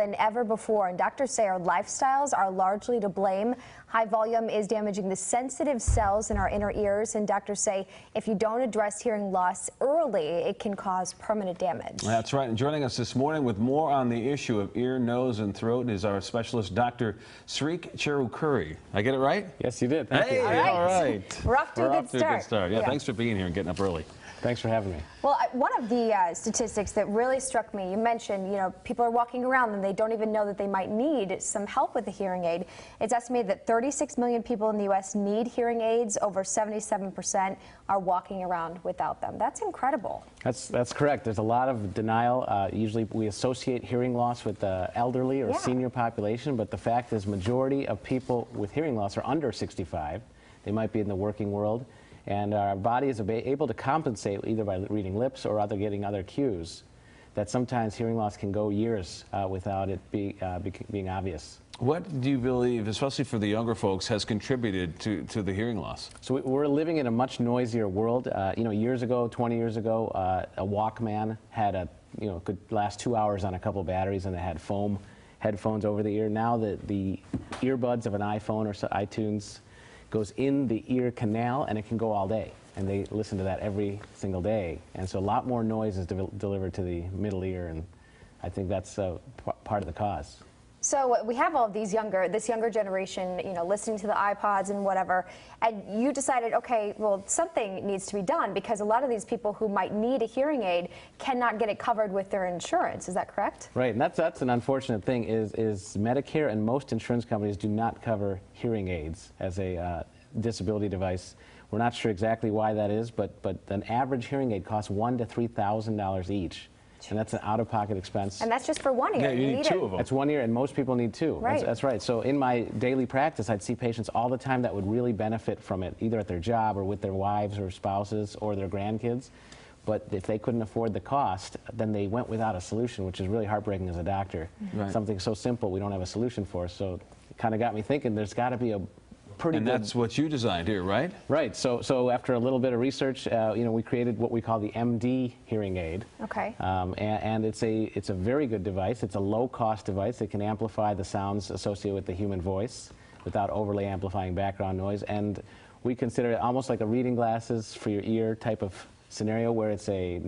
than ever before, and doctors say our lifestyles are largely to blame. High volume is damaging the sensitive cells in our inner ears, and doctors say if you don't address hearing loss early, it can cause permanent damage. That's right, and joining us this morning with more on the issue of ear, nose, and throat is our specialist, Dr. Sreek Cherukuri. I get it right? Yes, you did. Thank you. All right. We're off to a good start. Yeah, thanks for being here and getting up early. Thanks for having me. Well, one of the statistics that really struck me, you mentioned, people are walking around and they don't even know that they might need some help with a hearing aid. It's estimated that 36 million people in the U.S. need hearing aids. Over 77% are walking around without them. That's incredible. That's correct. There's a lot of denial. Usually we associate hearing loss with the elderly or senior population, but the fact is majority of people with hearing loss are under 65. They might be in the working world. And our body is able to compensate either by reading lips or getting other cues. That sometimes hearing loss can go years without it being obvious. What do you believe, especially for the younger folks, has contributed to the hearing loss? So we're living in a much noisier world. Years ago, 20 years ago, a Walkman had could last 2 hours on a couple batteries, and it had foam headphones over the ear. Now the earbuds of an iPhone or iTunes goes in the ear canal, and it can go all day, and they listen to that every single day, and so a lot more noise is delivered to the middle ear, and I think that's part of the cause. So we have all of this younger generation, listening to the iPods and whatever, and you decided, okay, well, something needs to be done because a lot of these people who might need a hearing aid cannot get it covered with their insurance. Is that correct? Right, and that's an unfortunate thing is Medicare and most insurance companies do not cover hearing aids as a disability device. We're not sure exactly why that is, but an average hearing aid costs $1,000 to $3,000 each. And that's an out-of-pocket expense. And that's just for one ear. Yeah, you need two of them. That's 1 ear, and most people need two. Right. That's right. So in my daily practice, I'd see patients all the time that would really benefit from it, either at their job or with their wives or spouses or their grandkids. But if they couldn't afford the cost, then they went without a solution, which is really heartbreaking as a doctor. Right. Something so simple we don't have a solution for. So it kind of got me thinking there's got to be a pretty good... And that's what you designed here, right? Right. So after a little bit of research, we created what we call the MDHearingAid. Okay. And it's a very good device. It's a low-cost device. It can amplify the sounds associated with the human voice without overly amplifying background noise. And we consider it almost like a reading glasses for your ear type of scenario, where it's a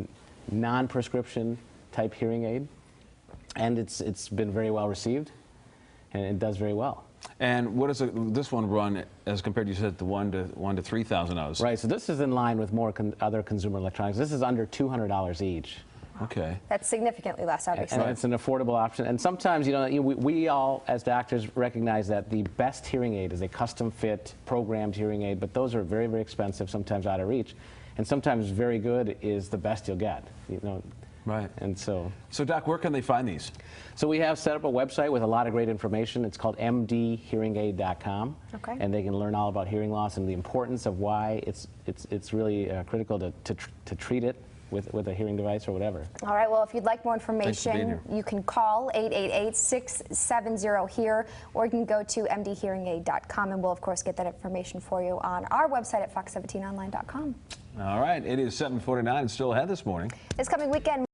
non-prescription type hearing aid. And it's been very well received, and it does very well. And what does this one run as compared, you said, to $1,000 to $3,000? Right, so this is in line with more other consumer electronics. This is under $200 each. Okay. That's significantly less, obviously. And it's an affordable option. And sometimes, we all, as doctors, recognize that the best hearing aid is a custom-fit, programmed hearing aid, but those are very, very expensive, sometimes out of reach. And sometimes very good is the best you'll get. Right. And so Doc, where can they find these? So we have set up a website with a lot of great information. It's called MDHearingAid.com. Okay. And they can learn all about hearing loss and the importance of why it's really critical to treat it with a hearing device or whatever. All right, well, if you'd like more information, you can call 888-670-HEAR, or you can go to MDHearingAid.com, and we'll, of course, get that information for you on our website at fox17online.com. All right, it is 7:49 and still ahead this morning. This coming weekend,